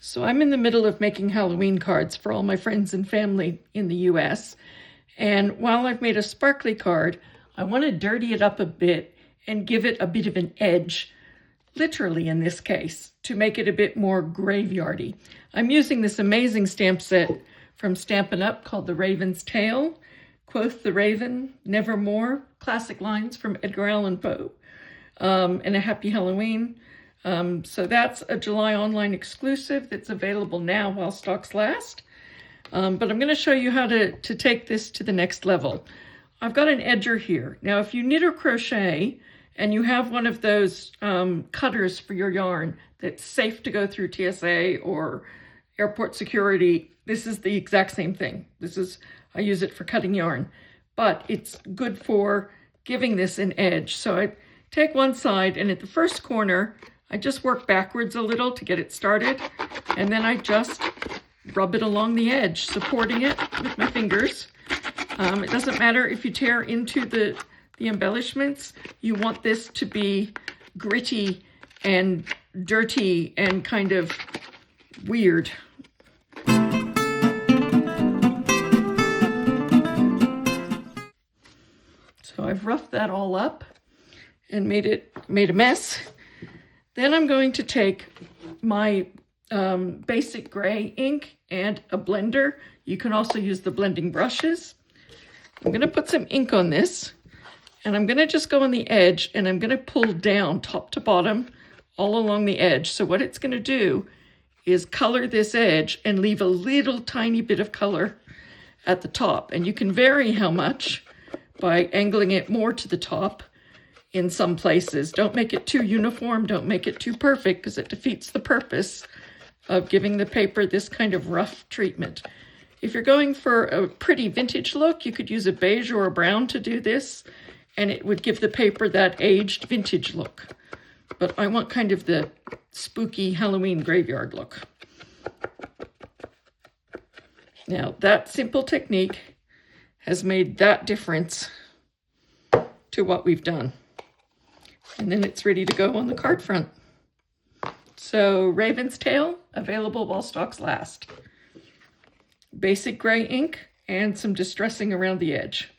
So I'm in the middle of making Halloween cards for all my friends and family in the US. And while I've made a sparkly card, I want to dirty it up a bit and give it a bit of an edge, literally in this case, to make it a bit more graveyardy. I'm using this amazing stamp set from Stampin' Up! Called The Raven's Tale, Quoth the Raven, Nevermore, classic lines from Edgar Allan Poe, and a Happy Halloween. So that's a July online exclusive that's available now while stocks last. But I'm going to show you how to take this to the next level. I've got an edger here. Now, if you knit or crochet and you have one of those cutters for your yarn that's safe to go through TSA or airport security, this is the exact same thing. I use it for cutting yarn, but it's good for giving this an edge. So I take one side, and at the first corner, I just work backwards a little to get it started, and then I just rub it along the edge, supporting it with my fingers. It doesn't matter if you tear into the embellishments. You want this to be gritty and dirty and kind of weird. So I've roughed that all up and made a mess. Then I'm going to take my basic gray ink and a blender. You can also use the blending brushes. I'm going to put some ink on this, and I'm going to just go on the edge, and I'm going to pull down top to bottom all along the edge. So what it's going to do is color this edge and leave a little tiny bit of color at the top. And you can vary how much by angling it more to the top in some places. Don't make it too uniform, don't make it too perfect, because it defeats the purpose of giving the paper this kind of rough treatment. If you're going for a pretty vintage look, you could use a beige or a brown to do this, and it would give the paper that aged vintage look. But I want kind of the spooky Halloween graveyard look. Now, that simple technique has made that difference to what we've done. And then it's ready to go on the card front. So Raven's Tail, available while stocks last. Basic gray ink and some distressing around the edge.